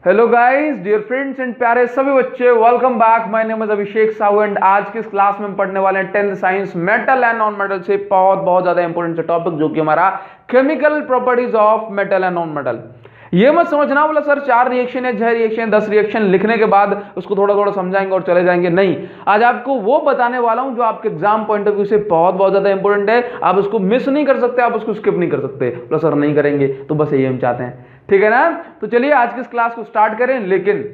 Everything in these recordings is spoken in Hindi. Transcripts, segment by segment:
Hello guys, dear friends and प्यारे सभी बच्चे, welcome back. My name is Abhishek Sahu and आज की इस क्लास में हम पढ़ने वाले हैं 10th science metal and non metal से बहुत ज्यादा इंपॉर्टेंट सा टॉपिक, जो कि हमारा chemical properties of metal and non metal. ये मत समझना बोला सर 4 रिएक्शन है, 6 रिएक्शन, 10 रिएक्शन लिखने के बाद उसको थोड़ा थोड़ा समझाएंगे और चले जाएंगे। नहीं, आज आपको वो बताने वाला हूं जो आपके एग्जाम पॉइंट ऑफ व्यू से बहुत ज्यादा इंपॉर्टेंट है। आप उसको मिस नहीं कर सकते, आप उसको स्किप नहीं कर सकते। बोला सर नहीं करेंगे, तो बस यही हम चाहते हैं, ठीक है ना। तो चलिए आज की इस क्लास को स्टार्ट करें, लेकिन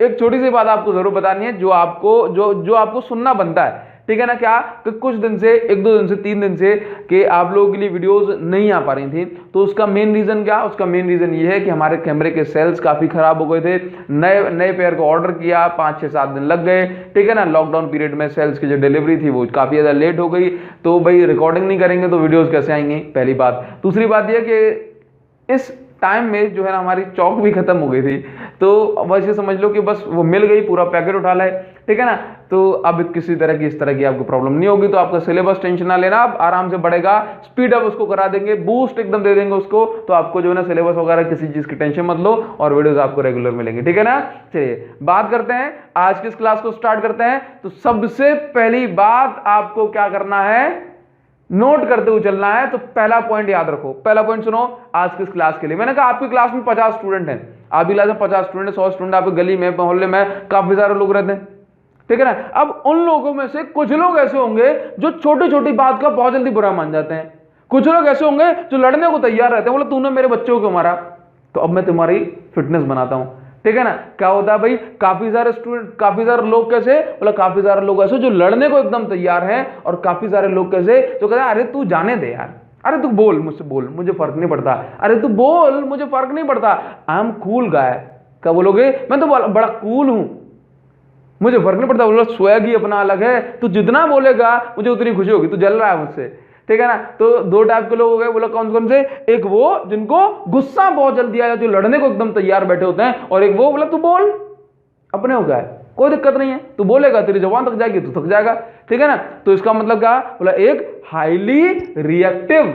एक छोटी सी बात आपको जरूर बतानी है जो आपको सुनना बनता है, ठीक है ना। क्या कि कुछ दिन से, 1-2 दिन से, 3 दिन से कि आप लोगों के लिए वीडियोस नहीं आ पा रही थी, तो उसका मेन रीजन क्या? उसका मेन रीजन ये है कि हमारे कैमरे के सेल्स काफी खराब हो गए थे। नए पेयर को ऑर्डर किया, 5-6-7 दिन लग गए, ठीक है ना। लॉकडाउन पीरियड में सेल्स की जो डिलीवरी थी वो काफी ज्यादा लेट हो गई, तो भाई रिकॉर्डिंग नहीं करेंगे तो वीडियोज कैसे आएंगी, पहली बात। दूसरी बात यह कि इस टाइम में जो है ना हमारी चौक भी खत्म हो गई थी, तो वैसे समझ लो कि बस वो मिल गई, पूरा पैकेट उठा लाए, ठीक है ना। तो अब किसी तरह की इस तरह की आपको प्रॉब्लम नहीं होगी। तो आपका सिलेबस टेंशन ना लेना, आप आराम से बढ़ेगा, स्पीड अप उसको करा देंगे, बूस्ट एकदम दे देंगे उसको। तो आपको जो है ना सिलेबस वगैरह किसी चीज की टेंशन मत लो और वीडियोस आपको रेगुलर मिलेंगे, ठीक है ना। चलिए बात करते हैं, आज की इस क्लास को स्टार्ट करते हैं। तो सबसे पहली बात आपको क्या करना है, नोट करते हुए चलना है। तो पहला पॉइंट याद रखो, पहला पॉइंट सुनो आज की इस क्लास के लिए। मैंने कहा आपकी क्लास में 50 स्टूडेंट हैं, आपकी क्लास में 50 स्टूडेंट, 100 स्टूडेंट, आपकी गली में, मोहल्ले में काफी सारे लोग रहते हैं, ठीक है ना। अब उन लोगों में से कुछ लोग ऐसे होंगे जो छोटी छोटी बात का बहुत जल्दी बुरा मान जाते हैं, कुछ लोग ऐसे होंगे जो लड़ने को तैयार रहते हैं। बोले तूने मेरे बच्चों को मारा तो अब मैं तुम्हारी फिटनेस बनाता हूं, ठीक है ना। क्या होता है भाई, काफी सारे स्टूडेंट, काफी सारे लोग कैसे, बोला काफी सारे लोग ऐसे जो लड़ने को एकदम तैयार हैं, और काफी सारे लोग कैसे जो कहते हैं अरे तू जाने दे यार, अरे तू बोल, मुझसे बोल, मुझे फर्क नहीं पड़ता, अरे तू बोल, मुझे फर्क नहीं पड़ता, आई एम कूल गाय। क्या बोलोगे, मैं तो बड़ा कूल हूं, मुझे फर्क नहीं पड़ता। बोलो स्वैग ही अपना अलग है, तू जितना बोलेगा मुझे उतनी खुशी होगी, तू जल रहा है मुझसे, ठीक है ना। तो 2 टाइप के लोग हो गए, बोला कौन कौन से, एक वो जिनको गुस्सा बहुत जल्दी आया, जो लड़ने को एकदम तैयार बैठे होते हैं, और एक वो बोला तू बोल, अपने हो गया है, कोई दिक्कत नहीं है, तू बोलेगा, तेरी जबान थक जाएगी, तू थक जाएगा, ठीक है ना। तो इसका मतलब क्या बोला, एक हाईली रिएक्टिव,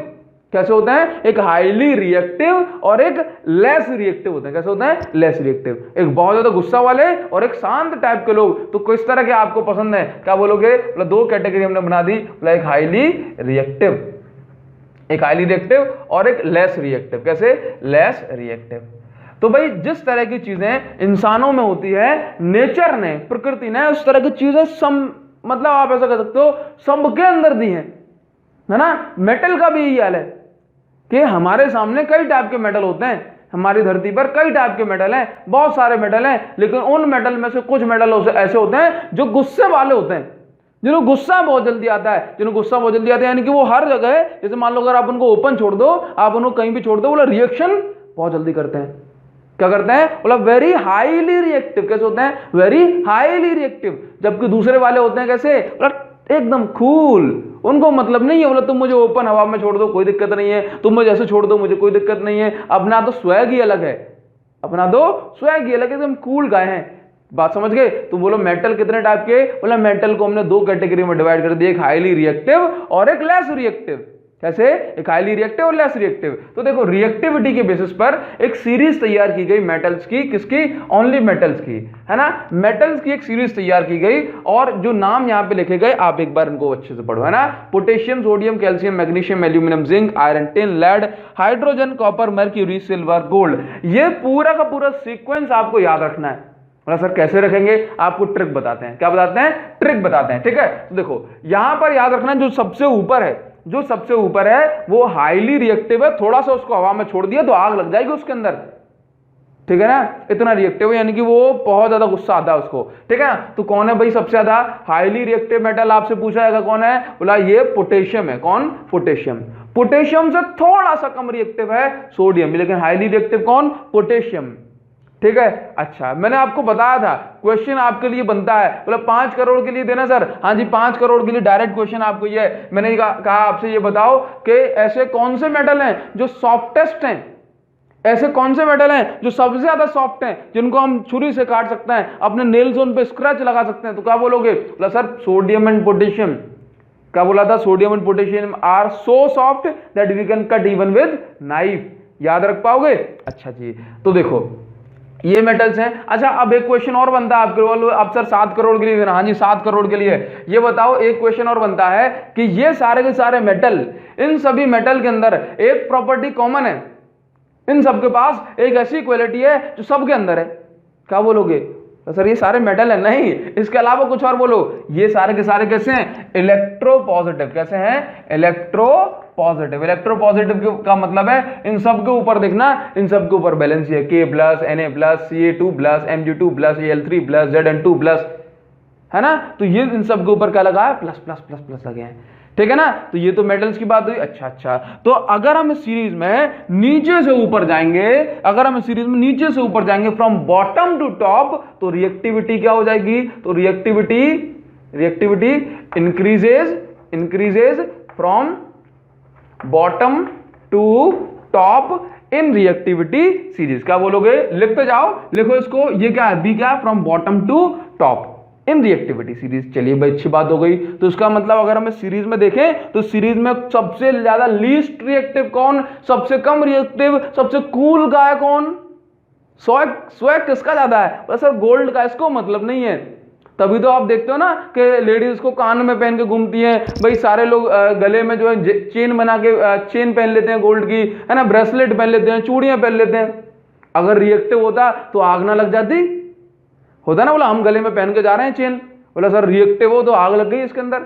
कैसे होते हैं, एक हाईली रिएक्टिव और एक लेस रिएक्टिव होते हैं। कैसे होते हैं, लेस रिएक्टिव। एक बहुत ज्यादा गुस्सा वाले और एक शांत टाइप के लोग। तो किस तरह के आपको पसंद है, क्या बोलोगे, मतलब 2 कैटेगरी हमने बना दी, मतलब एक हाईली रिएक्टिव, एक हाईली रिएक्टिव और एक लेस रिएक्टिव। कैसे, लेस रिएक्टिव। तो भाई जिस तरह की चीजें इंसानों में होती है, नेचर ने, प्रकृति ने उस तरह की चीजें मतलब आप ऐसा कह सकते हो सबके अंदर दी है ना। मेटल का भी यही हाल है कि हमारे सामने कई टाइप के मेटल होते हैं, हमारी धरती पर कई टाइप के मेटल हैं, बहुत सारे मेटल हैं, लेकिन उन मेटल में से कुछ मेटल ऐसे होते हैं जो गुस्से वाले होते हैं, जिन्हें गुस्सा बहुत जल्दी आता है, यानी कि वो हर जगह, जैसे मान लो अगर आप उनको ओपन छोड़ दो, आप उनको कहीं भी छोड़ दो, बोला रिएक्शन बहुत जल्दी करते हैं। क्या करते हैं, बोला वेरी हाईली रिएक्टिव। कैसे होते हैं, वेरी हाईली रिएक्टिव। जबकि दूसरे वाले होते हैं कैसे, बोला एकदम कूल, उनको मतलब नहीं है, बोला तुम मुझे ओपन हवा में छोड़ दो कोई दिक्कत नहीं है, तुम मुझे ऐसे छोड़ दो मुझे कोई दिक्कत नहीं है। अपना तो स्वैग ही अलग है, एकदम कूल गाय हैं। बात समझ गए। तो बोलो मेटल कितने टाइप के, बोला मेटल को हमने 2 कैटेगरी में डिवाइड कर दिया, एक हाईली रिएक्टिव और एक लेस रिएक्टिव। कैसे, एक हाईली रिएक्टिव और लेस रिएक्टिव। तो देखो रिएक्टिविटी के बेसिस पर एक सीरीज तैयार की गई मेटल्स की, किसकी, ओनली मेटल्स की, है ना। मेटल्स की एक सीरीज तैयार की गई, और जो नाम यहां पे लिखे गए आप एक बार इनको अच्छे से पढ़ो, है ना। Potassium, sodium, calcium, magnesium, aluminium, zinc, iron, tin, lead, hydrogen, copper, mercury, silver, gold. ये पूरा का पूरा सीक्वेंस आपको याद रखना है। बोला सर कैसे रखेंगे, आपको ट्रिक बताते हैं। क्या बताते हैं, ट्रिक बताते हैं, ठीक है। तो देखो यहां पर याद रखना, जो सबसे ऊपर है वो हाईली रिएक्टिव है, थोड़ा सा उसको हवा में छोड़ दिया तो आग लग जाएगी उसके अंदर, ठीक है ना। इतना रिएक्टिव है, यानी कि वो बहुत ज्यादा गुस्सा आता है उसको, ठीक है ना। तो कौन है भाई सबसे ज्यादा हाईली रिएक्टिव मेटल, आपसे पूछा जाएगा कौन है, बोला ये पोटेशियम है। कौन, पोटेशियम। पोटेशियम से थोड़ा सा कम रिएक्टिव है सोडियम, लेकिन हाईली रिएक्टिव कौन, पोटेशियम, ठीक है। अच्छा मैंने आपको बताया था क्वेश्चन आपके लिए बनता है, बोला 5 करोड़ के लिए देना सर, हाँ जी 5 करोड़ के लिए डायरेक्ट क्वेश्चन आपको ये है। मैंने कहा आपसे ये बताओ कि ऐसे कौन से मेटल हैं जो सॉफ्टेस्ट हैं, ऐसे कौन से मेटल हैं जो सबसे ज्यादा सॉफ्ट हैं, जिनको हम छुरी से काट सकते हैं, अपने नेल जोन पे स्क्रैच लगा सकते हैं। तो क्या बोलोगे, बोला सर सोडियम एंड पोटेशियम। क्या बोला था, sodium and potassium are so soft that we can cut even with knife. याद रख पाओगे, अच्छा जी। तो देखो ये मेटल्स हैं। अच्छा, अब एक क्वेश्चन और बनता है आपके लिए, अब सर 7 करोड़ के लिए देना। हाँ जी, 7 करोड़ के लिए। ये बताओ, एक क्वेश्चन और बनता है कि ये सारे के सारे मेटल, इन सभी मेटल के अंदर एक प्रॉपर्टी कॉमन है, इन सबके पास एक ऐसी क्वालिटी है जो सबके अंदर है। क्या बोलोगे? तो सर ये सारे मेटल है। नहीं, इसके अलावा कुछ और बोलो। ये सारे के सारे कैसे हैं? Electro positive. कैसे हैं? Electro positive. इलेक्ट्रो पॉजिटिव का मतलब है इन सब के ऊपर देखना, इन सब के ऊपर बैलेंस है, K plus, Na plus, Ca2 plus, Mg2 plus, Al3 plus, Zn2 plus, है ना। तो ये इन सब के ऊपर क्या लगा है? प्लस प्लस प्लस प्लस लगे हैं, ठीक है ना। तो ये तो मेटल्स की बात हुई। अच्छा, तो अगर हम इस सीरीज में नीचे से ऊपर जाएंगे, अगर हम इस सीरीज में नीचे से ऊपर जाएंगे फ्रॉम बॉटम टू टॉप, तो रिएक्टिविटी क्या हो जाएगी? तो reactivity increases from bottom to top in reactivity series. क्या बोलोगे? लिखते जाओ, लिखो इसको। ये क्या है? बी क्या है? From bottom to top in reactivity series. चलिए भाई, अच्छी बात हो गई। तो इसका मतलब अगर हम सीरीज में देखें तो सीरीज में सबसे ज्यादा लीस्ट रिएक्टिव कौन, सबसे कम रिएक्टिव, सबसे कूल का है कौन? स्वैग किसका ज्यादा है? बस सर गोल्ड का। इसको मतलब नहीं है। तभी तो आप देखते हो ना कि लेडीज को कान में पहन के घूमती हैं भाई, सारे लोग गले में जो है चेन बना के चेन पहन लेते हैं गोल्ड की, है ना, ब्रेसलेट पहन लेते हैं, चूड़ियां पहन लेते हैं। अगर रिएक्टिव होता तो आग ना लग जाती? होता ना, बोला हम गले में पहन के जा रहे हैं चेन, बोला सर रिएक्टिव हो तो आग लग गई इसके अंदर।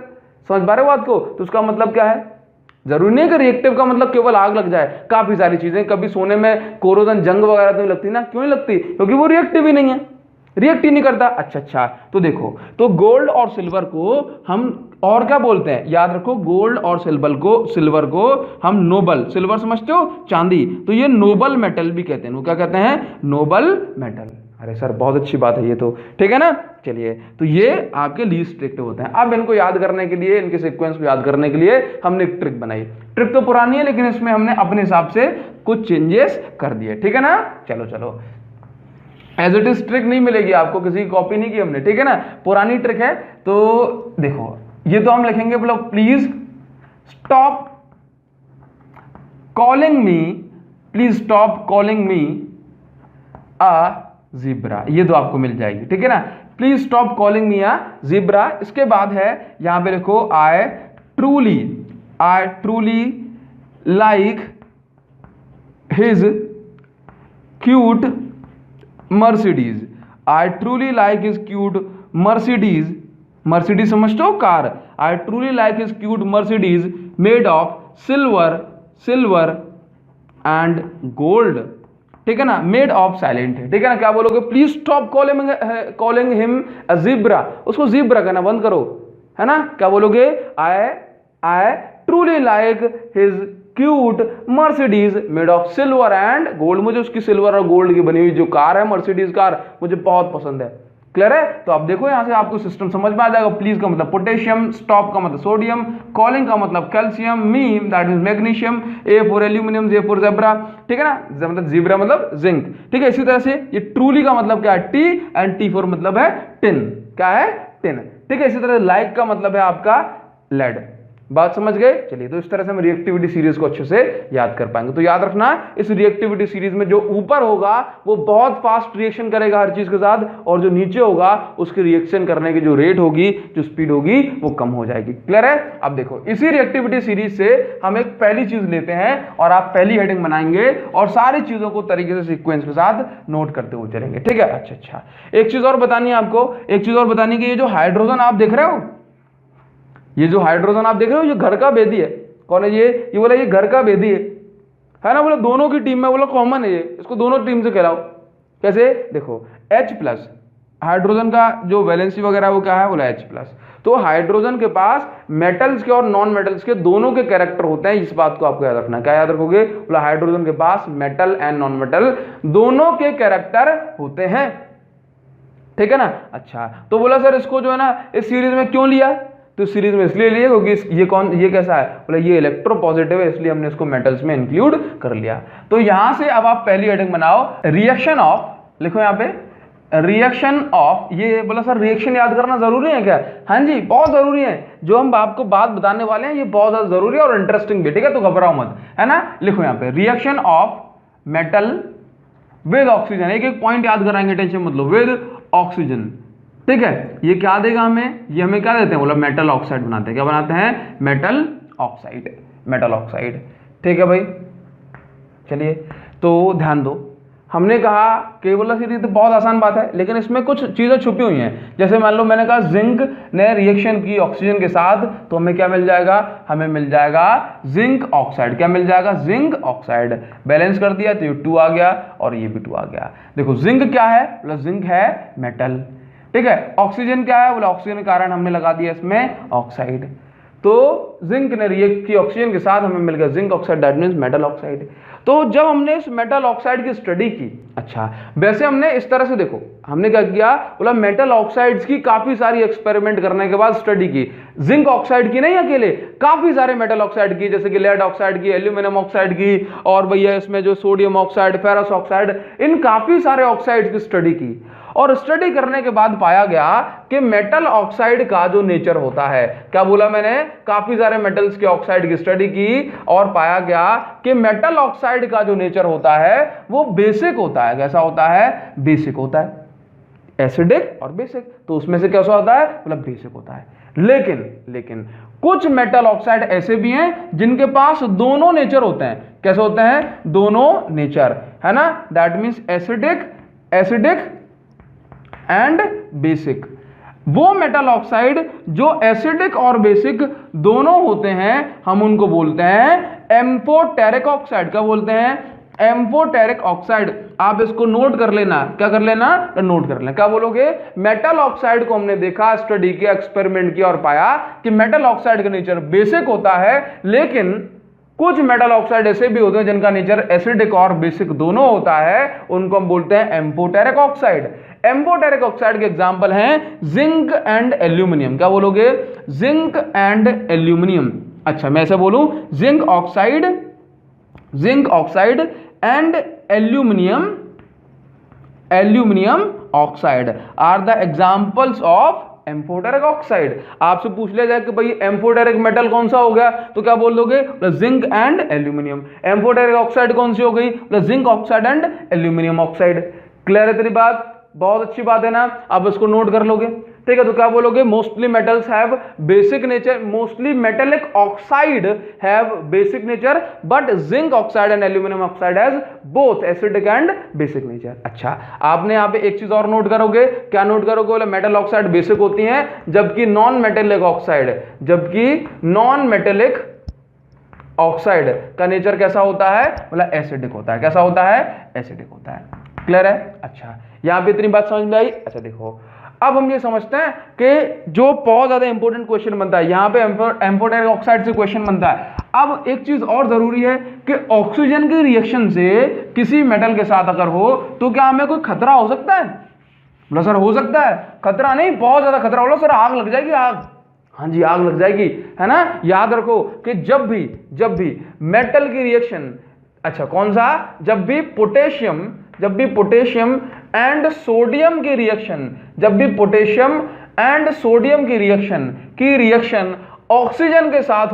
समझ पा रहे हो बात को? तो उसका मतलब क्या है? जरूरी नहीं है कि रिएक्टिव का मतलब केवल आग लग जाए। काफी सारी चीजें, कभी सोने में कोरोजन जंग वगैरह तो नहीं लगती ना। क्यों नहीं लगती? क्योंकि वो रिएक्टिव ही नहीं है, रिएक्ट ही नहीं करता। अच्छा, तो देखो, तो गोल्ड और सिल्वर को हम और क्या बोलते हैं? याद रखो, गोल्ड और सिल्वर को हम नोबल, सिल्वर समझते हो, चांदी, तो ये नोबल मेटल भी कहते हैं। वो क्या कहते हैं? Nobel metal. अरे सर बहुत अच्छी बात है ये तो, ठीक है ना। चलिए, तो ये आपके लीस्ट रिएक्टिव होते हैं। अब इनको याद करने के लिए, इनके सीक्वेंस को याद करने के लिए हमने एक ट्रिक बनाई। ट्रिक तो पुरानी है, लेकिन इसमें हमने अपने हिसाब से कुछ चेंजेस कर दिए, ठीक है ना। चलो, एज इट इज ट्रिक नहीं मिलेगी आपको, किसी की कॉपी नहीं की हमने, ठीक है ना, पुरानी ट्रिक है। तो देखो, ये तो हम लिखेंगे, मतलब please stop calling me a zebra. ये तो आपको मिल जाएगी, ठीक है ना। Please stop calling me a zebra. इसके बाद है, यहां पे लिखो, I truly like his cute Mercedes. I truly like his cute Mercedes. Mercedes समझते हो? Car. I truly like his cute Mercedes made of silver and gold, ठीक है ना, मेड ऑफ साइलेंट है, ठीक है ना। क्या बोलोगे? Please stop calling him a zebra. उसको ज़ीब्रा कहना बंद करो, है ना। क्या बोलोगे? I truly like his cute Mercedes made of silver and gold. मुझे उसकी सिल्वर और गोल्ड की बनी हुई जो कार है, मर्सिडीज कार, मुझे बहुत पसंद है। क्लियर है? तो आप देखो यहां से आपको सिस्टम समझ में आ जाएगा। प्लीज का मतलब पोटेशियम, स्टॉप का मतलब सोडियम, कॉलिंग का मतलब calcium, me that is magnesium, A for aluminium, J for zebra, ठीक है ना। मतलब ज़ीब्रा मतलब जिंक, ठीक है। इसी तरह से ये ट्रूली का मतलब क्या है? टी, एंड टी फॉर मतलब है टिन। क्या है? टिन, ठीक है। इसी तरह लाइक का मतलब है आपका लेड। बात समझ गए? चलिए, तो इस तरह से हम रिएक्टिविटी सीरीज को अच्छे से याद कर पाएंगे। तो याद रखना, इस रिएक्टिविटी सीरीज में जो ऊपर होगा वो बहुत फास्ट रिएक्शन करेगा हर चीज के साथ, और जो नीचे होगा उसकी रिएक्शन करने की जो रेट होगी, जो स्पीड होगी, वो कम हो जाएगी। क्लियर है? अब देखो, इसी रिएक्टिविटी सीरीज से हम एक पहली चीज लेते हैं और आप पहली हेडिंग बनाएंगे और सारी चीजों को तरीके से सीक्वेंस के साथ नोट करते हुए चलेंगे, ठीक है। अच्छा, एक चीज और बतानी है आपको, एक चीज और बतानी कि ये जो हाइड्रोजन आप देख रहे हो, ये जो हाइड्रोजन आप देख रहे हो, ये घर का भेदी है। कौन है ये बोला ये घर का भेदी है ना। बोला दोनों की टीम में, बोला कॉमन है ये, इसको दोनों टीम से खिलाओ। कैसे? देखो, H+ हाइड्रोजन का जो वैलेंसी वगैरह वो क्या है? बोला H+। तो हाइड्रोजन के पास मेटल्स के और नॉन मेटल्स के दोनों के कैरेक्टर होते हैं। इस बात को आपको याद रखना। क्या याद रखोगे? बोला हाइड्रोजन के पास मेटल एंड नॉन मेटल दोनों के कैरेक्टर होते हैं, ठीक है ना। अच्छा, तो बोला सर इसको जो है ना इस सीरीज में क्यों लिया? तो सीरीज में इसलिए लिए क्योंकि ये कैसा है? बोले ये इलेक्ट्रोपॉजिटिव है, इसलिए हमने इसको मेटल्स में इंक्लूड कर लिया। तो यहां से अब आप पहली हेडिंग बनाओ, रिएक्शन ऑफ, लिखो यहां पे रिएक्शन ऑफ। ये बोला सर रिएक्शन याद करना जरूरी है क्या? हाँ जी, बहुत जरूरी है। जो हम आपको बात बताने वाले हैं ये बहुत ज्यादा जरूरी है और इंटरेस्टिंग भी, ठीक है। तो घबराओ मत, है ना। लिखो यहां पे reaction of metal with oxygen, एक एक पॉइंट याद कराएंगे, टेंशन मत लो, विद ऑक्सीजन, ठीक है। ये क्या देगा हमें, ये हमें क्या देते हैं, बोला मेटल ऑक्साइड बनाते हैं, क्या बनाते हैं, मेटल ऑक्साइड, मेटल ऑक्साइड, ठीक है भाई। चलिए तो ध्यान दो, हमने कहा केवल सीरीज तो बहुत आसान बात है, लेकिन इसमें कुछ चीजें छुपी हुई हैं। जैसे मान लो मैंने कहा जिंक ने रिएक्शन की ऑक्सीजन के साथ, तो हमें क्या मिल जाएगा, हमें मिल जाएगा जिंक ऑक्साइड, क्या मिल जाएगा, जिंक ऑक्साइड। बैलेंस कर दिया तो ये 2 आ गया और ये भी 2 आ गया। देखो जिंक क्या है, बोला जिंक है मेटल, ठीक है। ऑक्सीजन क्या है, बोला ऑक्सीजन के कारण हमने लगा दिया इसमें ऑक्साइड, तो जिंक ने रिएक्ट की ऑक्सीजन के साथ, हमें मिल गया zinc oxide, that means metal oxide. तो जब हमने इस मेटल ऑक्साइड की स्टडी की, अच्छा वैसे हमने इस तरह से देखो, हमने क्या किया, बोला मेटल ऑक्साइड्स की काफी सारी एक्सपेरिमेंट करने के बाद स्टडी की, जिंक ऑक्साइड की नहीं अकेले, काफी सारे मेटल ऑक्साइड की, जैसे कि लेड ऑक्साइड की, एल्यूमिनियम ऑक्साइड की, और भैया इसमें जो सोडियम ऑक्साइड, फेरस ऑक्साइड, इन काफी सारे ऑक्साइड की स्टडी की। और स्टडी करने के बाद पाया गया कि मेटल ऑक्साइड का जो नेचर होता है, क्या बोला मैंने, काफी सारे मेटल्स के ऑक्साइड की स्टडी की और पाया गया कि मेटल ऑक्साइड का जो नेचर होता है वो बेसिक होता है। कैसा होता है, बेसिक होता है, एसिडिक और बेसिक। तो उसमें से कैसा होता है, मतलब बेसिक होता है। लेकिन कुछ मेटल ऑक्साइड ऐसे भी हैं जिनके पास दोनों नेचर होते हैं। कैसे होते हैं, दोनों नेचर, है ना, that means acidic and basic. वो मेटल ऑक्साइड जो एसिडिक और बेसिक दोनों होते हैं, हम उनको बोलते हैं एम्फोटेरिक ऑक्साइड। क्या बोलते हैं, एम्फोटेरिक ऑक्साइड। आप इसको नोट कर लेना, क्या कर लेना, नोट कर लेना। क्या बोलोगे, मेटल ऑक्साइड को हमने देखा, स्टडी किया, एक्सपेरिमेंट किया और पाया कि मेटल ऑक्साइड का नेचर बेसिक होता है, लेकिन कुछ मेटल ऑक्साइड ऐसे भी होते हैं जिनका नेचर एसिडिक और बेसिक दोनों होता है, उनको हम बोलते हैं एम्फोटेरिक ऑक्साइड। एम्फोटेरिक ऑक्साइड के एग्जांपल हैं जिंक एंड एल्यूमिनियम। क्या बोलोगे, जिंक एंड एल्यूमिनियम। अच्छा मैं ऐसे बोलूं, zinc oxide and aluminium oxide are the examples of amphoteric oxide. आपसे पूछ लिया जाए कि भाई एम्फोटेरिक मेटल कौन सा हो गया, तो क्या बोल दोगे, zinc and aluminium. Amphoteric oxide कौन सी हो गई, zinc oxide and aluminium oxide. Clear है तेरी बात, बहुत अच्छी बात है ना, आप इसको नोट कर लोगे, ठीक है। तो क्या बोलोगे, mostly metals have basic nature, mostly metallic oxide have basic nature, but zinc oxide and aluminium oxide has both acidic and basic nature. अच्छा आपने यहाँ पे एक चीज और नोट करोगे, क्या नोट करोगे, बोले मेटल ऑक्साइड बेसिक होती हैं, जबकि नॉन मेटेलिक ऑक्साइड का नेचर कैसा होता है, बोला एसिडिक होता है। कैसा होता है, एसिडिक होता है। क्लियर है। अच्छा यहां पे इतनी बात समझ में आई। अच्छा देखो अब हम ये समझते हैं कि जो बहुत ज्यादा इंपॉर्टेंट क्वेश्चन बनता है, यहां पे एम्फोटेरिक ऑक्साइड से क्वेश्चन बनता है। अब एक चीज और जरूरी है कि ऑक्सीजन की रिएक्शन से किसी मेटल के साथ अगर हो तो क्या हमें कोई खतरा हो सकता है, बोला सर हो सकता है, खतरा नहीं बहुत ज्यादा खतरा, बोला सर आग लग जाएगी, आग, हाँ जी आग लग जाएगी, है ना। याद रखो कि जब भी मेटल की रिएक्शन, अच्छा कौन सा, जब भी पोटेशियम एंड सोडियम की रिएक्शन ऑक्सीजन के साथ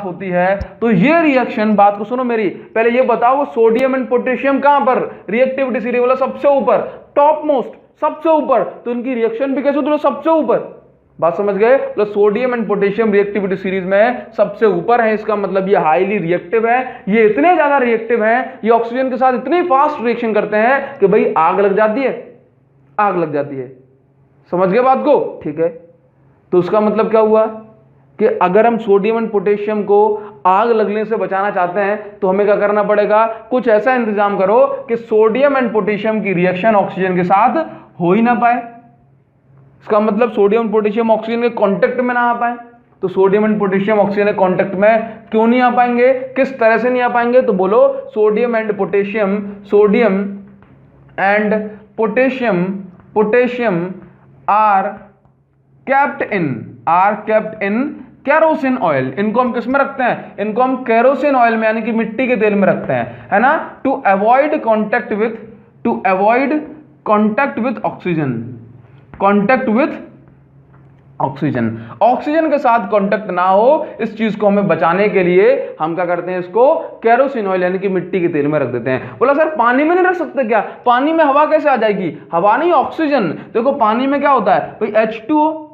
होती है, तो ये रिएक्शन, बात को सुनो मेरी, पहले ये बताओ सोडियम एंड पोटेशियम कहां पर रिएक्टिविटी सीरीज, बोला सबसे ऊपर, टॉप मोस्ट, सबसे ऊपर, तो इनकी रिएक्शन भी कैसे होती है, सबसे ऊपर। बात समझ गए, तो sodium and potassium reactivity series में सबसे ऊपर है, इसका मतलब ये हाईली रिएक्टिव है, ये इतने ज्यादा रिएक्टिव हैं, ये ऑक्सीजन के साथ इतनी फास्ट रिएक्शन करते हैं कि भाई आग लग जाती है। समझ गए बात को, ठीक है। तो उसका मतलब क्या हुआ कि अगर हम सोडियम एंड पोटेशियम को आग लगने से बचाना चाहते हैं तो हमें क्या करना पड़ेगा, कुछ ऐसा इंतजाम करो कि सोडियम एंड पोटेशियम की रिएक्शन ऑक्सीजन के साथ हो ही ना पाए। इसका मतलब सोडियम पोटेशियम ऑक्सीजन के कांटेक्ट में ना आ पाए। तो सोडियम एंड पोटेशियम ऑक्सीजन के कांटेक्ट में क्यों नहीं आ पाएंगे, किस तरह से नहीं आ पाएंगे, तो बोलो sodium and potassium are kept in kerosene oil. इनको हम किस में रखते हैं, इनको हम केरोसिन ऑयल में यानी कि मिट्टी के तेल में रखते हैं, है ना, to avoid contact with oxygen, contact with oxygen. Oxygen के साथ कांटेक्ट ना हो, इस चीज को हमें बचाने के लिए हम क्या करते हैं, इसको केरोसिन ऑयल यानी कि मिट्टी के तेल में रख देते हैं। बोला सर पानी में नहीं रख सकते क्या, पानी में हवा कैसे आ जाएगी, हवा नहीं ऑक्सीजन। देखो पानी में क्या होता है भाई H2O।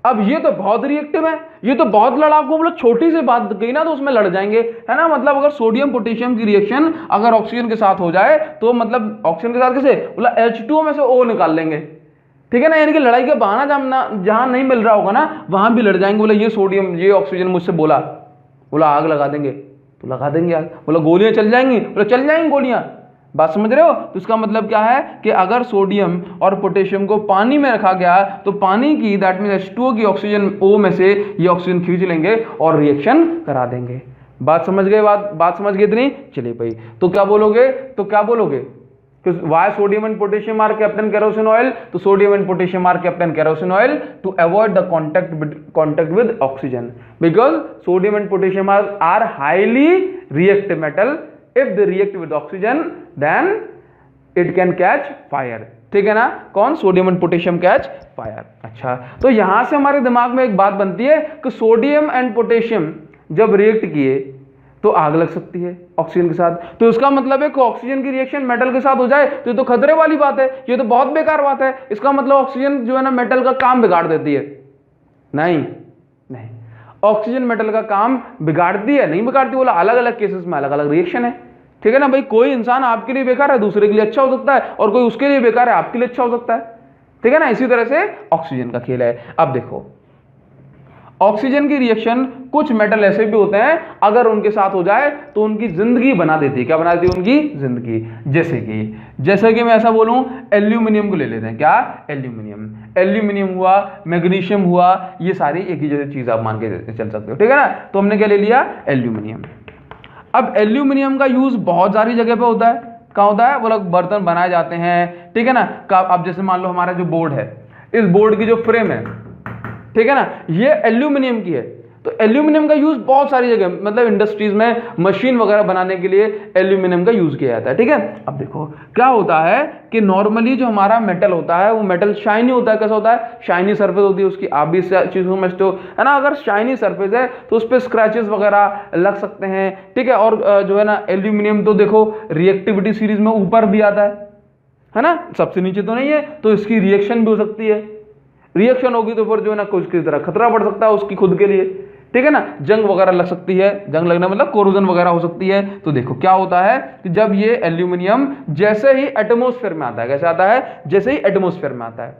अब ये तो बहुत रिएक्टिव है, ये तो बहुत लड़ाकू, बोलो छोटी सी बात गई ना तो उसमें लड़ जाएंगे, है ना। मतलब अगर सोडियम पोटेशियम की रिएक्शन अगर ऑक्सीजन के साथ हो जाए तो मतलब ऑक्सीजन के साथ कैसे, बोला H2O में से O निकाल लेंगे, ठीक है ना। यानी कि लड़ाई का बहाना जहां नहीं मिल रहा होगा ना वहां भी लड़ जाएंगे। बोला ये सोडियम ये ऑक्सीजन मुझसे बोला आग लगा देंगे, तो लगा देंगे आग। बोला गोलियां चल जाएंगी, बोला चल जाएंगी गोलियां। बात समझ रहे हो। तो इसका मतलब क्या है कि अगर सोडियम और पोटेशियम को पानी में रखा गया तो पानी की दैट मीन H2O की ऑक्सीजन O में से ये ऑक्सीजन खींच लेंगे और रिएक्शन करा देंगे। बात समझ गए, बात समझ गए इतनी। चलिए भाई तो क्या बोलोगे why sodium and potassium are kept in kerosene oil, तो sodium and potassium are kept in kerosene oil to avoid the contact with oxygen, because sodium and potassium are highly reactive metal. If they react with oxygen then it can catch fire, ठीक है ना। कौन, sodium and potassium catch fire. अच्छा तो यहां से हमारे दिमाग में एक बात बनती है कि सोडियम एंड पोटेशियम जब रिएक्ट किए तो आग लग सकती है ऑक्सीजन के साथ। तो इसका मतलब है कि ऑक्सीजन की रिएक्शन मेटल के साथ हो जाए तो ये तो खतरे वाली बात है, ये तो बहुत बेकार बात है। इसका मतलब ऑक्सीजन जो है ना मेटल का काम बिगाड़ देती है। नहीं, ऑक्सीजन मेटल का काम बिगाड़ती है, नहीं बिगाड़ती। बोला अलग अलग केसेस में अलग अलग रिएक्शन है, ठीक है ना भाई। कोई इंसान आपके लिए बेकार है दूसरे के लिए अच्छा हो सकता है, और कोई उसके लिए बेकार है आपके लिए अच्छा हो सकता है, ठीक है ना। इसी तरह से ऑक्सीजन का खेल है। अब देखो ऑक्सीजन की रिएक्शन कुछ मेटल ऐसे भी होते हैं अगर उनके साथ हो जाए तो उनकी जिंदगी बना देती है। क्या बना देती है, उनकी जिंदगी। जैसे कि मैं ऐसा बोलूं एल्यूमिनियम को ले लेते हैं। क्या, एल्यूमिनियम हुआ, मैग्नीशियम हुआ, ये सारी एक ही जैसी चीज आप मान के चल सकते हो, ठीक है ना। तो हमने क्या ले लिया, एल्यूमिनियम। अब एल्यूमिनियम का यूज बहुत सारी जगह पे होता है। कहाँ होता है, बोला बर्तन बनाए जाते हैं, ठीक है ना। अब जैसे मान लो हमारा जो बोर्ड है, इस बोर्ड की जो फ्रेम है, ठीक है ना, ये एल्यूमिनियम की है। तो एल्यूमिनियम का यूज बहुत सारी जगह, मतलब इंडस्ट्रीज में मशीन वगैरह बनाने के लिए एल्यूमिनियम का यूज किया जाता है, ठीक है। अब देखो क्या होता है कि नॉर्मली जो हमारा मेटल होता है वो मेटल शाइनी होता है। कैसा होता है, शाइनी सरफेस होती है उसकी। आप भी इस चीज को समझते हो, है ना। अगर शाइनी सरफेस है तो उस पर स्क्रैचेस वगैरह लग सकते हैं, ठीक है। और जो है ना एल्यूमिनियम तो देखो रिएक्टिविटी सीरीज में ऊपर भी आता है ना, सबसे नीचे तो नहीं है। तो इसकी रिएक्शन भी हो सकती है, रिएक्शन होगी तो फिर जो है ना कुछ किस तरह खतरा बढ़ सकता है उसकी खुद के लिए, ठीक है ना। जंग वगैरह लग सकती है, जंग लगना मतलब कोरोजन वगैरह हो सकती है। तो देखो क्या होता है कि जब ये एल्यूमिनियम जैसे ही एटमॉस्फेयर में आता है, कैसे आता है, जैसे ही एटमॉस्फेयर में आता है,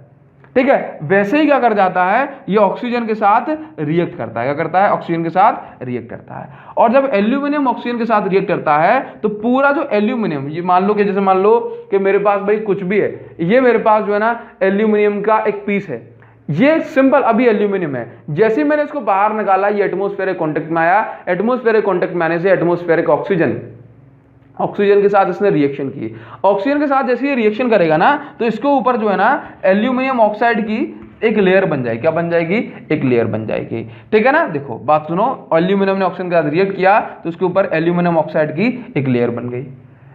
ठीक है, वैसे ही क्या कर जाता है, ये ऑक्सीजन के साथ रिएक्ट करता है। क्या करता है, ऑक्सीजन के साथ रिएक्ट करता है। और जब एल्यूमिनियम ऑक्सीजन के साथ रिएक्ट करता है तो पूरा जो एल्यूमिनियम, ये मान लो कि जैसे मान लो कि मेरे पास भाई कुछ भी है, ये मेरे पास जो है ना एल्यूमिनियम का एक पीस है, ये सिंपल अभी एल्यूमिनियम है। जैसे ही मैंने इसको बाहर निकाला ये एटमॉस्फेरिक कांटेक्ट में आया, एटमॉस्फेरिक कांटेक्ट में आने से एटमॉस्फेरिक ऑक्सीजन के साथ इसने रिएक्शन की। ऑक्सीजन के साथ जैसे ये रिएक्शन करेगा ना तो इसके ऊपर जो है ना एल्यूमिनियम ऑक्साइड की एक लेयर बन जाएगी। क्या बन जाएगी, एक लेयर बन जाएगी, ठीक है ना। देखो बात सुनो, एल्यूमिनियम ने ऑक्सीजन के साथ रिएक्ट किया तो उसके ऊपर एल्यूमिनियम ऑक्साइड की एक लेयर बन गई।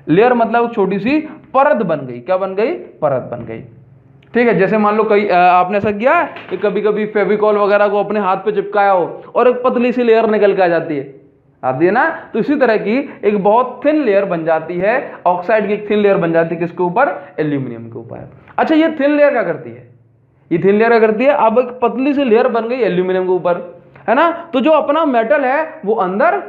लेयर मतलब छोटी सी परत बन गई। क्या बन गई, परत बन गई, ठीक है। जैसे मान लो कई आपने ऐसा किया कि कभी कभी फेविकॉल वगैरह को अपने हाथ पे चिपकाया हो और एक पतली सी लेयर निकल के आ जाती है ना। तो इसी तरह की एक बहुत थिन लेयर बन जाती है, ऑक्साइड की एक थिन लेयर बन जाती है किसके ऊपर, एल्यूमिनियम के ऊपर। अच्छा ये थिन लेयर क्या करती है, ये थिन लेयर क्या करती है, अब एक पतली सी लेयर बन गई एल्यूमिनियम के ऊपर, है ना। तो जो अपना मेटल है वो अंदर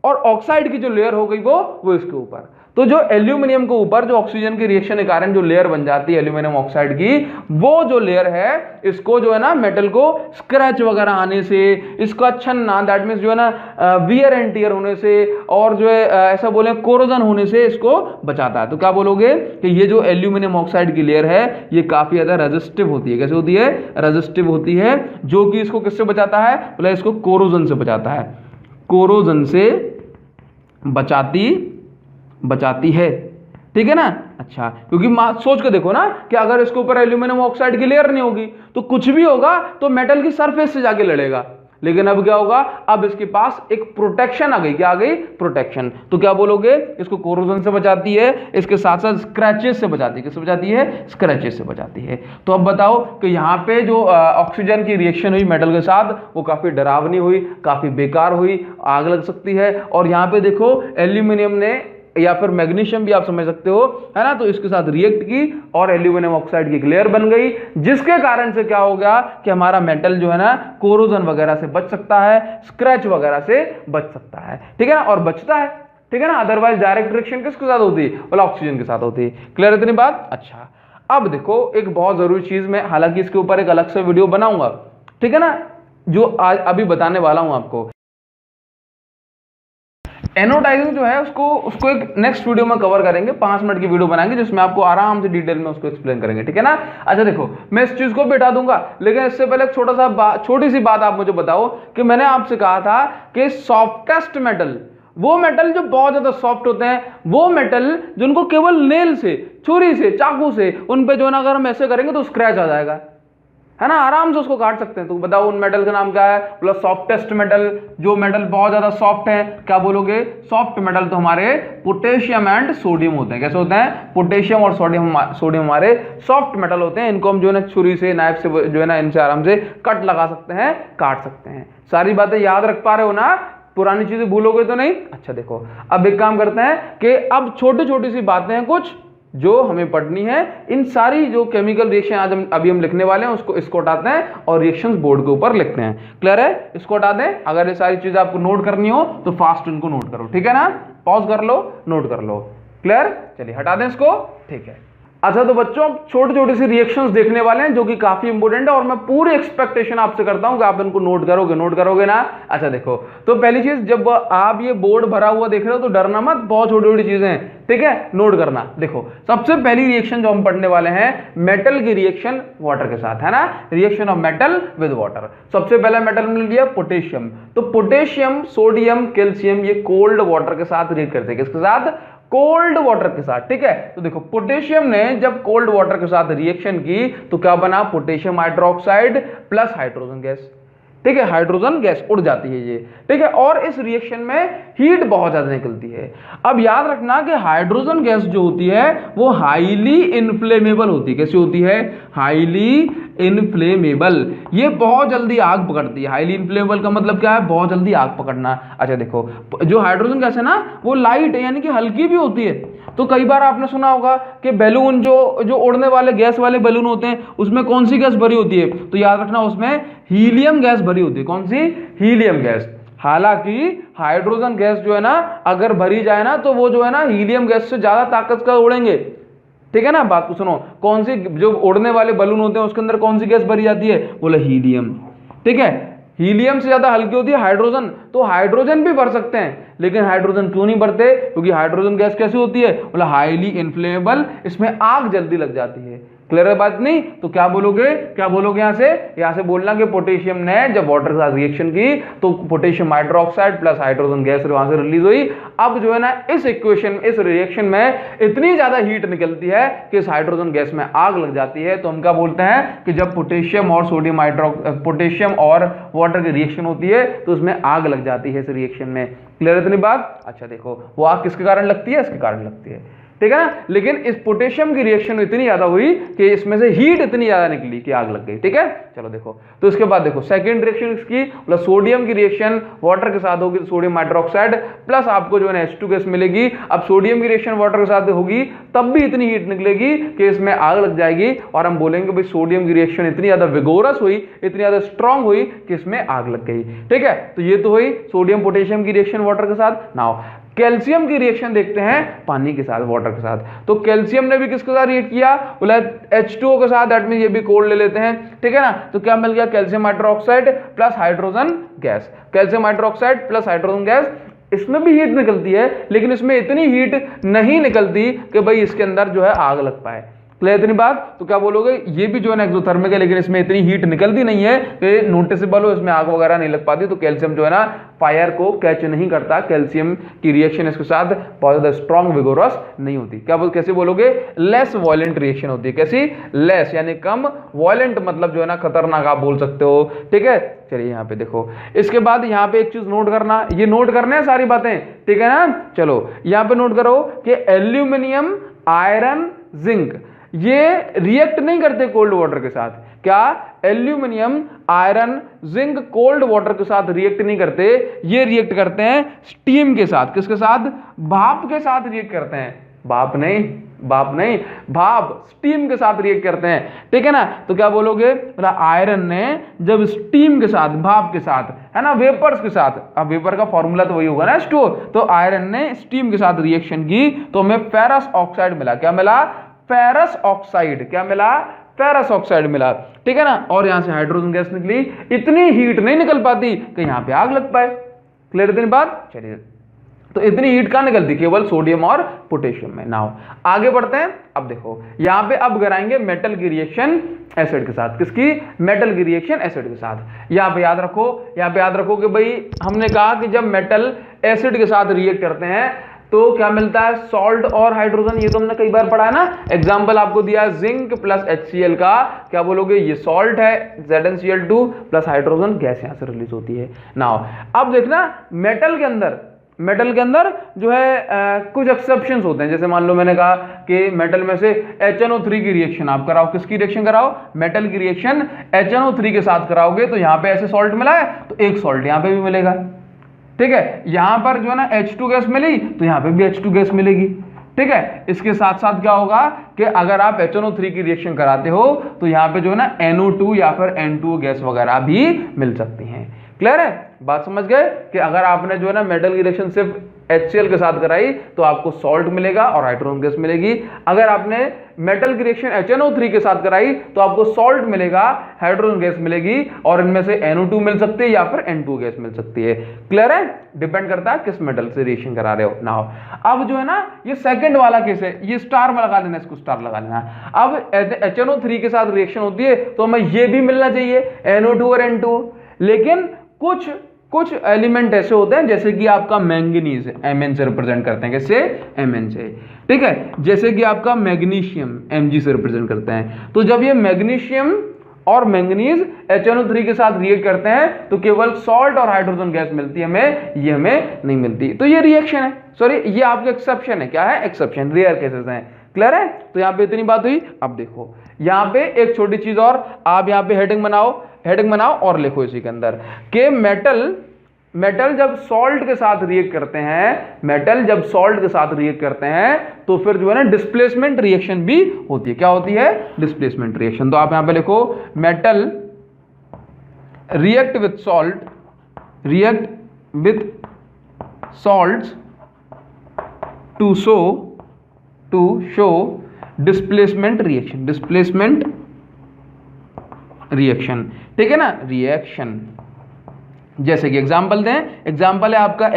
और ऑक्साइड की जो लेयर हो गई वो इसके ऊपर। तो जो एल्यूमिनियम के ऊपर जो ऑक्सीजन के रिएक्शन के कारण जो लेयर बन जाती है एल्यूमिनियम ऑक्साइड की, वो जो लेयर है इसको जो है ना मेटल को स्क्रैच वगैरह आने से, इसका छन्ना दैट मींस जो है ना वियर एंड टियर होने से, और जो है ऐसा बोले कोरोजन होने से इसको बचाता है। तो क्या बोलोगे कि ये जो एल्यूमिनियम ऑक्साइड की लेयर है ये काफी ज्यादा रेजिस्टिव होती है। कैसे होती है, रेजिस्टिव होती है, जो कि इसको किससे बचाता है, बोला इसको कोरोजन से बचाता है, कोरोजन से बचाती है, ठीक है ना। अच्छा क्योंकि सोच के देखो ना कि अगर इसके ऊपर एल्यूमिनियम ऑक्साइड की लेयर नहीं होगी तो कुछ भी होगा तो मेटल की सरफेस से जाके लड़ेगा, लेकिन अब क्या होगा, अब इसके पास एक प्रोटेक्शन आ गई। क्या आ गई? प्रोटेक्शन। तो क्या बोलोगे, इसको कोरोजन से बचाती है, इसके साथ साथ स्क्रैचेस से बचाती है। किससे बचाती है? स्क्रैचेस से बचाती है। तो अब बताओ कि यहाँ पे जो ऑक्सीजन की रिएक्शन हुई मेटल के साथ वो काफी डरावनी हुई, काफी बेकार हुई, आग लग सकती है। और यहाँ पे देखो एल्यूमिनियम ने या फिर मैग्नीशियम भी आप समझ सकते हो, है ना, तो इसके साथ रिएक्ट की और एल्यूमिनियम ऑक्साइड की एक लेयर बन गई, जिसके कारण से क्या हो गया कि हमारा मेटल जो है ना कोरोजन वगैरह से बच सकता है, स्क्रैच वगैरह से बच सकता है। ठीक है ना, और बचता है। ठीक है ना, अदरवाइज डायरेक्ट रिएक्शन किसके साथ होती है? बोला ऑक्सीजन के साथ होती है। क्लियर है इतनी बात? अच्छा, अब देखो एक बहुत जरूरी चीज, मैं हालांकि इसके ऊपर एक अलग से वीडियो बनाऊंगा, ठीक है ना, जो आज अभी बताने वाला हूं आपको। एनोडाइजिंग जो है उसको एक नेक्स्ट वीडियो में कवर करेंगे, 5 मिनट की वीडियो बनाएंगे जिसमें आपको आराम से डिटेल में उसको एक्सप्लेन करेंगे। ठीक है ना। अच्छा देखो, मैं इस चीज को बैठा दूंगा, लेकिन इससे पहले एक छोटी सी बात आप मुझे बताओ कि मैंने आपसे कहा था कि सॉफ्टेस्ट मेटल, वो मेटल जो बहुत ज्यादा सॉफ्ट होते हैं, वो मेटल जिनको केवल नेल से, छुरी से, चाकू से उन पे जो है ना अगर हम ऐसे करेंगे तो स्क्रैच आ जाएगा, है ना, आराम से उसको काट सकते हैं। तो बताओ उन मेटल का नाम क्या है? बोला सॉफ्टेस्ट मेटल। जो मेटल बहुत ज्यादा सॉफ्ट है, क्या बोलोगे? सॉफ्ट मेटल तो हमारे पोटेशियम एंड सोडियम होते हैं। कैसे होते हैं? पोटेशियम और सोडियम हमारे सॉफ्ट मेटल होते हैं। इनको हम जो है ना छुरी से, नाइफ से जो है ना इनसे आराम से कट लगा सकते हैं, काट सकते हैं। सारी बातें याद रख पा रहे हो ना? पुरानी चीजें भूलोगे तो नहीं? अच्छा देखो, अब एक काम करते हैं कि अब छोटी छोटी सी बातें हैं कुछ जो हमें पढ़नी है। इन सारी जो केमिकल रिएक्शन आज अभी हम लिखने वाले हैं इसको हटाते हैं और रिएक्शंस बोर्ड के ऊपर लिखते हैं। क्लियर है? इसको हटा दें। अगर ये सारी चीजें आपको नोट करनी हो तो फास्ट इनको नोट करो। ठीक है ना, पॉज कर लो, नोट कर लो। क्लियर? चलिए हटा दें इसको। ठीक है। अच्छा तो बच्चों, छोटी छोटी सी रिएक्शंस देखने वाले हैं जो कि काफी इंपॉर्टेंट है और मैं पूरी एक्सपेक्टेशन आपसे करता हूं कि आप इनको नोट करोगे ना। अच्छा देखो, तो पहली चीज, जब आप ये बोर्ड भरा हुआ देख रहे हो तो डरना मत, बहुत छोटी छोटी चीजें हैं, ठीक है, नोट करना। देखो सबसे पहली रिएक्शन जो हम पढ़ने वाले हैं, मेटल की रिएक्शन वाटर के साथ, है ना, reaction of metal with water. सबसे पहला मेटल मिल लिया पोटेशियम। तो पोटेशियम, सोडियम, कैल्शियम ये कोल्ड वाटर के साथ रिएक्ट करते हैं। किसके साथ? कोल्ड वाटर के साथ। ठीक है, तो देखो पोटेशियम ने जब कोल्ड वाटर के साथ रिएक्शन की तो क्या बना? Potassium hydroxide plus hydrogen gas. ठीक है, हाइड्रोजन गैस उड़ जाती है ये। ठीक है, और इस रिएक्शन में हीट बहुत ज्यादा निकलती है। अब याद रखना कि हाइड्रोजन गैस जो होती है वो हाईली इनफ्लेमेबल होती है। कैसी होती है? Highly inflammable. ये बहुत जल्दी आग पकड़ती है। हाईली इनफ्लेमेबल का मतलब क्या है? बहुत जल्दी आग पकड़ना। अच्छा देखो, जो हाइड्रोजन गैस है ना वो लाइट है, यानी कि हल्की भी होती है। तो कई बार आपने सुना होगा कि बैलून जो उड़ने वाले गैस वाले बैलून होते हैं उसमें कौन सी गैस भरी होती है? तो याद रखना उसमें हीलियम गैस भरी होती है। कौन सी? Helium gas. हालांकि हाइड्रोजन गैस जो है ना अगर भरी जाए ना तो वो जो है ना हीलियम गैस से ज्यादा ताकत का उड़ेंगे। ठीक है ना, बात को सुनो। कौन सी, जो उड़ने वाले बलून होते हैं उसके अंदर कौन सी गैस भरी जाती है? बोले हीलियम। ठीक है, हीलियम से ज्यादा हल्की होती है हाइड्रोजन। तो हाइड्रोजन भी भर सकते हैं, लेकिन हाइड्रोजन क्यों नहीं भरते? क्योंकि हाइड्रोजन गैस कैसी होती है? बोला हाईली इनफ्लेमेबल, इसमें आग जल्दी लग जाती है। क्लियर है बात? नहीं तो क्या बोलोगे? यहाँ से बोलना कि पोटेशियम ने जब वाटर के साथ रिएक्शन की तो potassium hydroxide plus hydrogen gas वहां से रिलीज हुई। अब जो है ना इस रिएक्शन में इतनी ज्यादा हीट निकलती है कि इस हाइड्रोजन गैस में आग लग जाती है। तो हम क्या बोलते हैं कि जब पोटेशियम और वाटर की रिएक्शन होती है तो उसमें आग लग जाती है इस रिएक्शन में। क्लियर है इतनी बात? अच्छा देखो, वो आग किसके कारण लगती है? इसके कारण लगती है। ठीक है ना, लेकिन इस पोटेशियम की रिएक्शन इतनी ज्यादा हुई कि इसमें से हीट इतनी ज्यादा निकली कि आग लग गई। ठीक है, चलो देखो, तो इसके बाद देखो सेकंड रिएक्शन इसकी, मतलब सोडियम की रिएक्शन वाटर के साथ होगी तो सोडियम हाइड्रोक्साइड प्लस आपको जो है H2 गैस मिलेगी। अब सोडियम की रिएक्शन वाटर के साथ होगी तब भी इतनी हीट निकलेगी कि इसमें आग लग जाएगी और हम बोलेंगे भाई सोडियम की रिएक्शन इतनी ज्यादा विगोरस हुई, इतनी ज्यादा स्ट्रांग हुई कि इसमें आग लग गई। ठीक है, तो ये तो हुई सोडियम पोटेशियम की रिएक्शन वाटर के साथ। नाउ कैल्शियम की रिएक्शन देखते हैं पानी के साथ, वाटर के साथ। तो कैल्शियम ने भी किसके साथ रिएक्ट किया? बोला H2O के साथ, दैट मीन ये भी कोल्ड ले लेते हैं। ठीक है ना, तो क्या मिल गया? Calcium hydroxide plus hydrogen gas. Calcium hydroxide plus hydrogen gas, इसमें भी हीट निकलती है लेकिन इसमें इतनी हीट नहीं निकलती कि भाई इसके अंदर जो है आग लग पाए। क्लियर इतनी बात? तो क्या बोलोगे, ये भी जो है ना एक्सोथर्मिक है, लेकिन इसमें इतनी हीट निकलती नहीं है कि नोटिसेबल हो, इसमें आग वगैरह नहीं लग पाती, तो कैल्शियम जो है ना फायर को कैच नहीं करता, कैल्शियम की रिएक्शन इसके साथ बहुत ज्यादा स्ट्रॉन्ग विगोरस नहीं होती। क्या कैसे बोलोगे, लेस वॉयलेंट रिएक्शन होती है। कैसी? लेस यानी कम, वॉयलेंट मतलब जो है ना खतरनाक आप बोल सकते हो। ठीक है, चलिए यहाँ पे देखो, इसके बाद यहाँ पे एक चीज नोट करना, ये नोट करने हैं सारी बातें, ठीक है ना। चलो यहाँ पे नोट करो कि एल्यूमिनियम, आयरन, जिंक ये रिएक्ट नहीं करते कोल्ड वाटर के साथ। क्या? Aluminium, iron, zinc cold water के साथ रिएक्ट नहीं करते, ये रिएक्ट करते हैं स्टीम के साथ। किसके साथ? भाप के साथ रिएक्ट करते हैं। भाप नहीं, भाप, स्टीम के साथ रिएक्ट करते हैं, ठीक है ना। तो क्या बोलोगे, मतलब आयरन ने जब स्टीम के साथ, भाप के साथ, है ना, वेपर्स के साथ, अब वेपर का फॉर्मूला तो वही होगा ना H2O, तो आयरन ने स्टीम के साथ रिएक्शन की तो हमें फेरस ऑक्साइड मिला। क्या मिला? Ferrous oxide. क्या मिला? फेरस ऑक्साइड मिला, ठीक है ना। और यहां से हाइड्रोजन गैस निकली, इतनी हीट नहीं निकल पाती कि यहां पे आग लग पाए। क्लियर इतनी बात? चलिए, तो इतनी हीट कहां निकलती? केवल सोडियम और पोटेशियम में। नाउ आगे बढ़ते हैं। अब देखो यहां पे अब कराएंगे मेटल की रिएक्शन एसिड के साथ। किसकी? मेटल की रिएक्शन एसिड के साथ। यहां पे याद रखो कि भाई हमने कहा कि जब मेटल एसिड के साथ रिएक्ट करते हैं तो क्या मिलता है? सॉल्ट और हाइड्रोजन। ये तो हमने कई बार पढ़ा है ना। एग्जांपल आपको दिया है जिंक प्लस HCl का, क्या बोलोगे? ये सॉल्ट है, ZnCl2 प्लस हाइड्रोजन गैस यहां से रिलीज होती है। नाउ अब देखना मेटल के अंदर जो है कुछ एक्सेप्शंस होते हैं। जैसे मान लो मैंने कहा कि मेटल में से HNO3 की रिएक्शन आप कराओ। किसकी रिएक्शन कराओ? मेटल की रिएक्शन HNO3 के साथ कराओगे तो यहां पे ऐसे सॉल्ट मिला है तो एक सॉल्ट यहां पे भी मिलेगा, ठीक है। यहां पर जो है ना H2 गैस मिली तो यहां पे भी H2 गैस मिलेगी, ठीक है। इसके साथ साथ क्या होगा कि अगर आप HNO3 की रिएक्शन कराते हो तो यहां पे जो है ना NO2 या फिर N2 गैस वगैरह भी मिल सकती हैं। क्लियर है? बात समझ गए कि अगर आपने जो है ना मेटल की रिएक्शन सिर्फ HCl के साथ कराई तो आपको सॉल्ट मिलेगा और हाइड्रोजन गैस मिलेगी। अगर आपने मेटल की रिएक्शन HNO3 के साथ कराई तो आपको सॉल्ट मिलेगा, हाइड्रोजन गैस मिलेगी और इनमें से NO2 मिल सकती है या फिर N2 गैस मिल सकती है। क्लियर है? डिपेंड करता है किस मेटल से रिएक्शन करा रहे हो। नाउ अब जो है ना ये सेकंड वाला केस है, ये स्टार में लगा लेना, इसको स्टार लगा लेना। अब HNO3 के साथ रिएक्शन होती है तो हमें ये भी मिलना चाहिए NO2 और N2, लेकिन कुछ एलिमेंट ऐसे होते हैं जैसे कि आपका मैंगनीज Mn से रिप्रेजेंट करते हैं। कैसे? Mn से, ठीक है। जैसे कि आपका मैग्नीशियम Mg से रिप्रेजेंट करते हैं। तो जब ये मैग्नीशियम और मैंगनीज HNO3 के साथ रिएक्ट करते हैं तो केवल सॉल्ट और हाइड्रोजन गैस मिलती है हमें, ये हमें नहीं मिलती। तो ये रिएक्शन है, सॉरी ये आपका एक्सेप्शन है। क्या है? एक्सेप्शन, रेयर केसेस हैं। क्लियर है? तो यहाँ पे इतनी बात हुई। अब देखो यहाँ पे एक छोटी चीज और, आप यहाँ पे हेडिंग बनाओ और लिखो इसी के अंदर कि मेटल जब सॉल्ट के साथ रिएक्ट करते हैं तो फिर जो है ना डिस्प्लेसमेंट रिएक्शन भी होती है। क्या होती है? Displacement reaction. तो आप यहां पे लिखो metal react with salts to show displacement reaction, ठीक है ना, रिएक्शन। जैसे कि एग्जांपल दें, एग्जांपल है आपका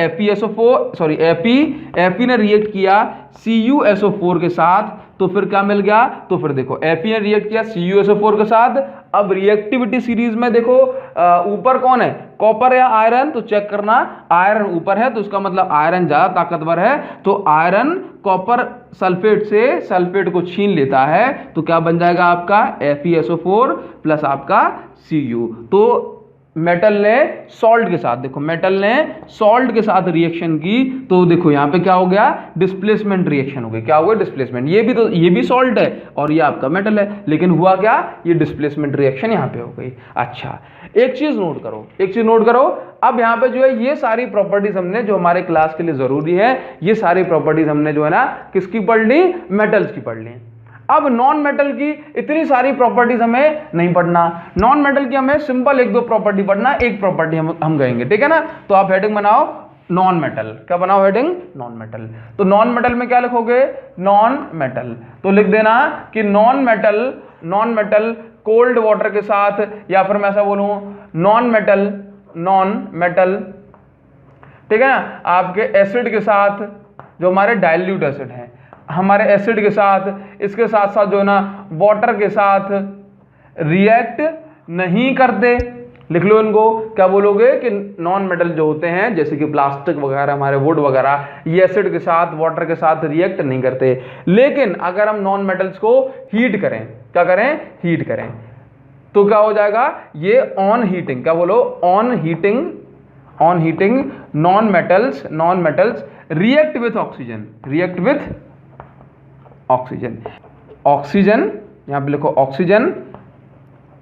Fe ने रिएक्ट किया CuSO4 के साथ तो फिर क्या मिल गया? तो फिर देखो Fe ने रिएक्ट किया CuSO4 के साथ। अब रिएक्टिविटी सीरीज में देखो ऊपर कौन है? कॉपर या आयरन? तो चेक करना, आयरन ऊपर है तो उसका मतलब आयरन ज्यादा ताकतवर है। तो आयरन कॉपर सल्फेट से सल्फेट को छीन लेता है तो क्या बन जाएगा आपका FeSO4 प्लस आपका Cu। तो मेटल ने सॉल्ट के साथ रिएक्शन की तो देखो यहां पे क्या हो गया? डिस्प्लेसमेंट रिएक्शन हो गई। क्या हो गया? डिस्प्लेसमेंट। ये भी सॉल्ट है और ये आपका मेटल है, लेकिन हुआ क्या? ये डिस्प्लेसमेंट रिएक्शन यहां पे हो गई। अच्छा, एक चीज नोट करो। अब यहां पे जो है ये सारी प्रॉपर्टीज हमने जो हमारे क्लास के लिए जरूरी है, ये सारी प्रॉपर्टीज हमने जो है ना किसकी पढ़ ली? मेटल्स की पढ़ ली। अब नॉन मेटल की इतनी सारी प्रॉपर्टीज हमें नहीं पढ़ना। नॉन मेटल की हमें सिंपल एक दो प्रॉपर्टी पढ़ना, एक प्रॉपर्टी हम कहेंगे, ठीक है ना। तो आप हेडिंग बनाओ नॉन मेटल। क्या बनाओ हेडिंग? Non metal. तो नॉन मेटल में क्या लिखोगे? Non metal. तो लिख देना कि नॉन मेटल कोल्ड वाटर के साथ, या फिर मैं ऐसा बोलूं नॉन मेटल, ठीक है ना, आपके एसिड के साथ, जो हमारे डाइल्यूट एसिड है, हमारे एसिड के साथ, इसके साथ साथ जो है ना वाटर के साथ रिएक्ट नहीं करते। लिख लो इनको, क्या बोलोगे कि नॉन मेटल जो होते हैं जैसे कि प्लास्टिक वगैरह, हमारे वुड वगैरह, ये एसिड के साथ वाटर के साथ रिएक्ट नहीं करते। लेकिन अगर हम नॉन मेटल्स को हीट करें, क्या करें, हीट करें, तो क्या हो जाएगा, ये ऑन हीटिंग, क्या बोलो, on heating, on heating non metals react with oxygen, react with oxygen, oxygen, यहां पे लिखो ऑक्सीजन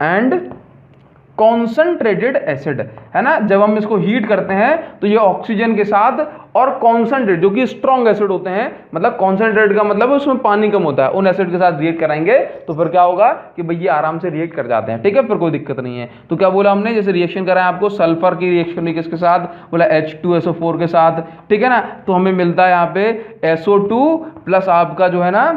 एंड कॉन्सेंट्रेटेड एसिड, है ना। जब हम इसको हीट करते हैं तो ये ऑक्सीजन के साथ और कॉन्सेंट्रेट जो कि स्ट्रॉन्ग एसिड होते हैं, मतलब कॉन्सेंट्रेट का मतलब उसमें पानी कम होता है, उन एसिड के साथ रिएक्ट कराएंगे तो फिर क्या होगा कि भाई ये आराम से रिएक्ट कर जाते हैं, ठीक है, फिर कोई दिक्कत नहीं है। तो क्या बोला हमने, जैसे रिएक्शन कराया आपको, सल्फर की रिएक्शन हुई किसके साथ, बोला H2SO4 के साथ, ठीक है ना। तो हमें मिलता है यहाँ पे SO2 प्लस आपका जो है ना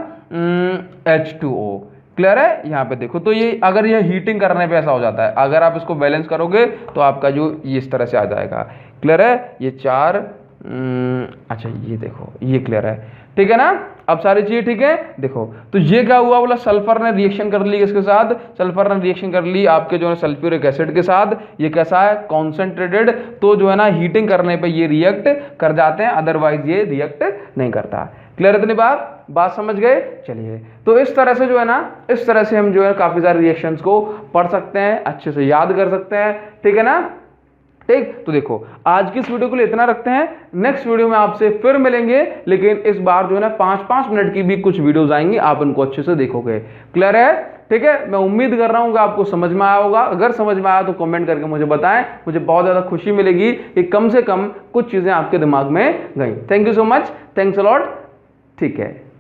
H2O। क्लियर है, यहाँ पे देखो, तो ये अगर ये हीटिंग करने पे ऐसा हो जाता है, अगर आप इसको बैलेंस करोगे तो आपका जो ये इस तरह से आ जाएगा। क्लियर है, ये 4 अच्छा ये देखो, ये क्लियर है, ठीक है ना। अब सारी चीजें ठीक है, देखो तो ये क्या हुआ, बोला सल्फर ने रिएक्शन कर ली किसके साथ, सल्फर ने रिएक्शन कर ली आपके जो है सल्फ्यूरिक एसिड के साथ। ये कैसा है, कॉन्सेंट्रेटेड, तो जो है ना हीटिंग करने पे ये रिएक्ट कर जाते हैं, अदरवाइज ये रिएक्ट नहीं करता। क्लियर, इतनी बात समझ गए। चलिए, तो इस तरह से जो है ना, इस तरह से हम जो है काफी सारे रिएक्शंस को पढ़ सकते हैं, अच्छे से याद कर सकते हैं, ठीक है ना। ठीक, तो देखो आज की इस वीडियो के लिए इतना रखते हैं, नेक्स्ट वीडियो में आपसे फिर मिलेंगे, लेकिन इस बार जो है ना 5-5 मिनट की भी कुछ वीडियोस आएंगी, आप उनको अच्छे से देखोगे। क्लियर है, ठीक है। मैं उम्मीद कर रहा हूं कि आपको समझ में आया होगा। अगर समझ में आया तो कमेंट करके मुझे बताएं, मुझे बहुत ज्यादा खुशी मिलेगी कि कम से कम कुछ चीजें आपके दिमाग में गई। Thank you so much, thanks a lot, ठीक है।